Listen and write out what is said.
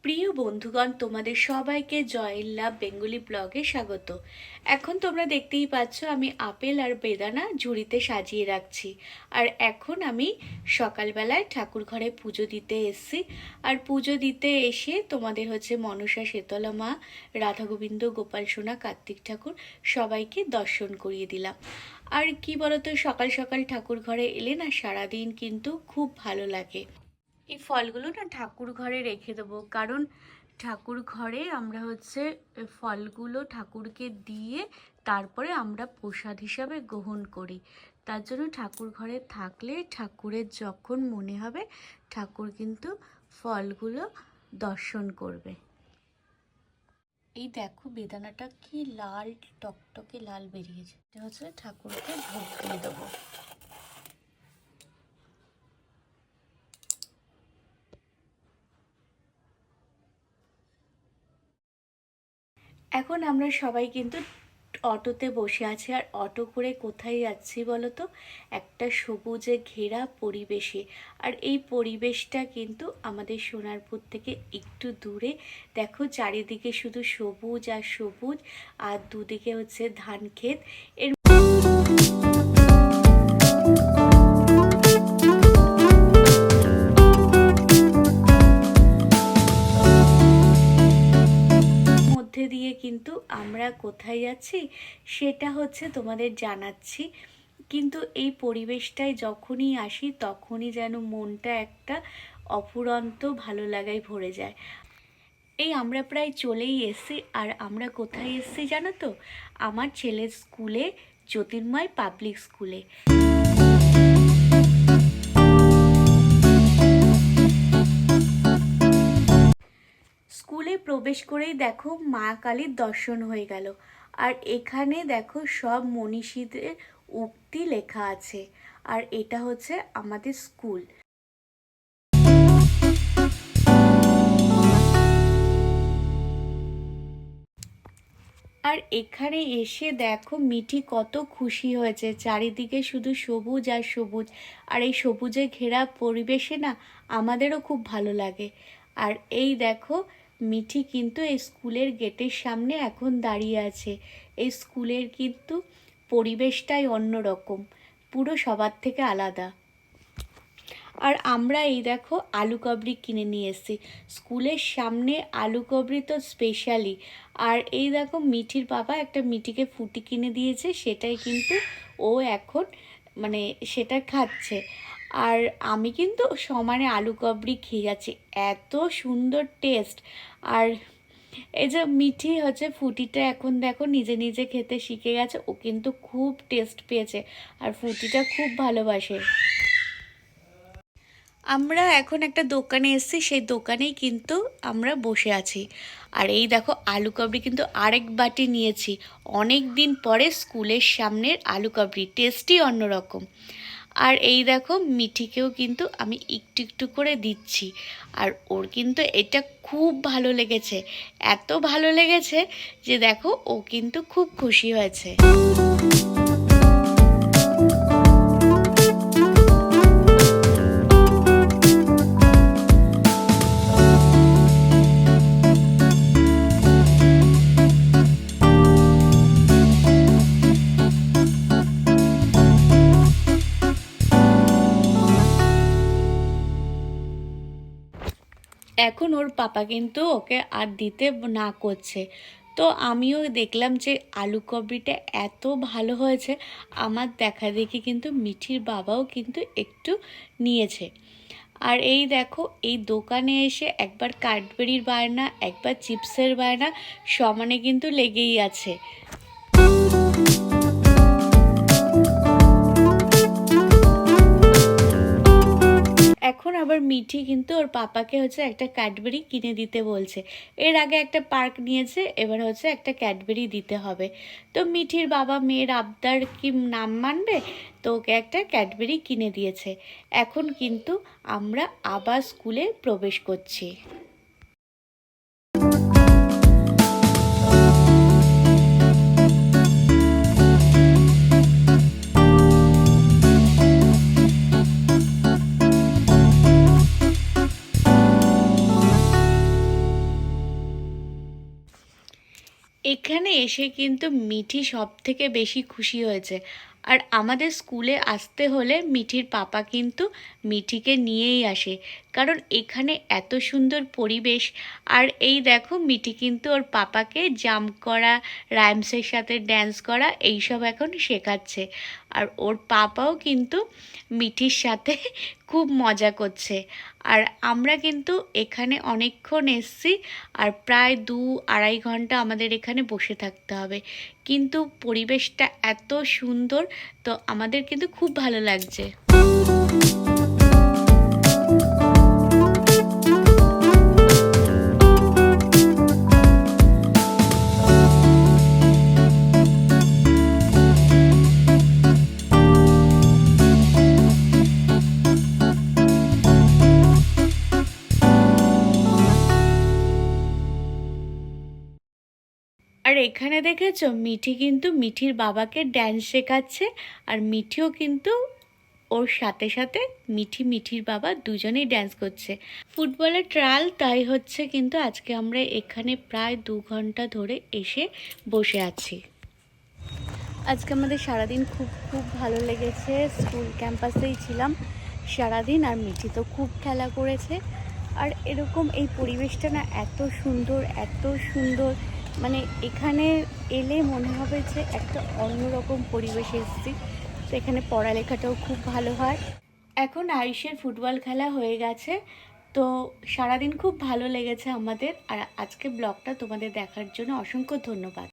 প্রিয় বন্ধুগণ, তোমাদের সবাইকে জয়ের লাভ বেঙ্গলি ব্লগে স্বাগত। এখন তোমরা দেখতেই পাচ্ছ আমি আপেল আর বেদানা ঝুড়িতে সাজিয়ে রাখছি। আর এখন আমি সকালবেলায় ঠাকুর ঘরে পুজো দিতে এসেছি। আর পুজো দিতে এসে তোমাদের মনসা, শীতলা মা, রাধা গোবিন্দ, গোপাল সোনা, কার্তিক ঠাকুর সবাইকে দর্শন করিয়ে দিলাম। আর কি বলতো, সকাল সকাল ঠাকুর ঘরে এলে না সারাদিন কিন্তু খুব ভালো লাগে। এই ফলগুলো না ঠাকুর ঘরে রেখে দেবো, কারণ ঠাকুর ঘরে আমরা ফলগুলো ঠাকুরকে দিয়ে তারপরে আমরা প্রসাদ হিসাবে গ্রহণ করি। তার জন্য ঠাকুর ঘরে থাকলে ঠাকুরের যখন মনে হবে ঠাকুর কিন্তু ফলগুলো দর্শন করবে। এই দেখো বেদানাটা কি লাল, টকটকে লাল বেরিয়েছে। এটা ঠাকুরকে ভোগ দিয়ে দেবো। এখন আমরা সবাই কিন্তু অটোতে বসে আছি। আর অটো করে কোথায় যাচ্ছি বলো তো? একটা সবুজে ঘেরা পরিবেশে। আর এই পরিবেশটা কিন্তু আমাদের সোনারপুর থেকে একটু দূরে। দেখো চারিদিকে শুধু সবুজ আর সবুজ, আর দুদিকে ধান ক্ষেত। এর দিয়ে কিন্তু আমরা কোথায় যাচ্ছি সেটা তোমাদের জানাচ্ছি। কিন্তু এই পরিবেশটায় যখনই আসি তখনই যেন মনটা একটা অফুরন্ত ভালো লাগায় ভরে যায়। এই আমরা প্রায় চলেই এসেছি। আর আমরা কোথায় এসেছি জানো তো? আমার ছেলের স্কুলে, জ্যোতির্ময় পাবলিক স্কুলে। স্কুলে প্রবেশ করেই দেখো মা কালীর দর্শন হয়ে গেল। আর এখানে দেখো সব মনীষীদের উক্তি লেখা আছে। আর এটা আমাদের স্কুল। আর এখানে এসে দেখো মিঠি কত খুশি হয়েছে। চারিদিকে শুধু সবুজ আর সবুজ। আর এই সবুজে ঘেরা পরিবেশে না আমাদেরও খুব ভালো লাগে। আর এই দেখো মিঠি কিন্তু এই স্কুলের গেটের সামনে এখন দাঁড়িয়ে আছে। এই স্কুলের কিন্তু পরিবেশটাই অন্যরকম, পুরো সবার থেকে আলাদা। আর আমরা এই দেখো আলু কাবড়ি কিনে নিয়ে এসেছি। স্কুলের সামনে আলু কাবড়ি তো স্পেশালি। আর এই দেখো মিঠির বাবা একটা মিঠিকে ফুটি কিনে দিয়েছে, সেটাই কিন্তু ও এখন সেটা খাচ্ছে। আর আমি কিন্তু সমানে আলু কাবড়ি খেয়ে যাচ্ছি, এত সুন্দর টেস্ট। আর এই যে মিঠি ফুটিটা এখন দেখো নিজে নিজে খেতে শিখে গেছে। ও কিন্তু খুব টেস্ট পেয়েছে আর ফুটিটা খুব ভালোবাসে। আমরা এখন একটা দোকানে এসেছি, সেই দোকানেই কিন্তু আমরা বসে আছি। আর এই দেখো আলু কাবড়ি কিন্তু আরেক বাটি নিয়েছি। অনেক দিন পরে স্কুলের সামনের আলু কাবড়ি, টেস্টই অন্যরকম। আর এই দেখো মিঠিকেও কিন্তু আমি একটু একটু করে দিচ্ছি। আর ওর কিন্তু এটা খুব ভালো লেগেছে, এত ভালো লেগেছে যে দেখো ও কিন্তু খুব খুশি হয়েছে। এখন ওর পাপা কিন্তু ওকে আর দিতে না করছে। তো আমিও দেখলাম যে আলু কাবড়িটা এত ভালো হয়েছে, আমার দেখা দেখি কিন্তু মিঠির বাবাও কিন্তু একটু নিয়েছে। আর এই দেখো এই দোকানে এসে একবার ক্যাডবেরির বায়না, একবার চিপসের বায়না সমানে কিন্তু লেগেই আছে। এখন আবার মিঠি কিন্তু ওর পাপাকে একটা ক্যাডবেরি কিনে দিতে বলছে। এর আগে একটা পার্ক নিয়েছে, এবার একটা ক্যাডবেরি দিতে হবে। তো মিঠির বাবা মেয়ের আবদার কি নাম মানবে, তো ওকে একটা ক্যাডবেরি কিনে দিয়েছে। এখন কিন্তু আমরা আবার স্কুলে প্রবেশ করছি। এখানে এসে কিন্তু মিঠি সবথেকে বেশি খুশি হয়েছে। আর আমাদের স্কুলে আসতে হলে মিঠির পাপা কিন্তু মিঠিকে নিয়েই আসে, কারণ এখানে এত সুন্দর পরিবেশ। আর এই দেখো মিঠি কিন্তু ওর পাপাকে জাম্প করা, রাইমসের সাথে ড্যান্স করা এইসব এখন শেখাচ্ছে। আর ওর পাপাও কিন্তু মিঠির সাথে খুব মজা করছে। আর আমরা কিন্তু এখানে অনেকক্ষণ এসছি, আর প্রায় 2-2.5 ঘন্টা আমাদের এখানে বসে থাকতে হবে, কিন্তু পরিবেশটা এত সুন্দর, তো আমাদের কিন্তু খুব ভালো লাগছে। আর এখানে দেখেছো মিঠি কিন্তু মিঠির বাবাকে ড্যান্স শেখাচ্ছে, আর মিঠিও কিন্তু ওর সাথে সাথে মিঠির বাবা দুজনেই ড্যান্স করছে। ফুটবলের ট্রায়াল তাই হচ্ছে, কিন্তু আজকে আমরা এখানে প্রায় 2 ঘন্টা ধরে এসে বসে আছি। আজকে আমাদের সারাদিন খুব খুব ভালো লেগেছে। স্কুল ক্যাম্পাসেই ছিলাম সারাদিন, আর মিঠি তো খুব খেলা করেছে। আর এরকম এই পরিবেশটা না এত সুন্দর, এত সুন্দর, মানে এখানে এলে মনে হবে যে একটা অন্যরকম পরিবেশে এসেছি। তো এখানে পড়ালেখাটাও খুব ভালো হয়। এখন আয়ুষের ফুটবল খেলা হয়ে গেছে, তো সারাদিন খুব ভালো লেগেছে আমাদের। আর আজকে ব্লগটা তোমাদের দেখার জন্য অসংখ্য ধন্যবাদ।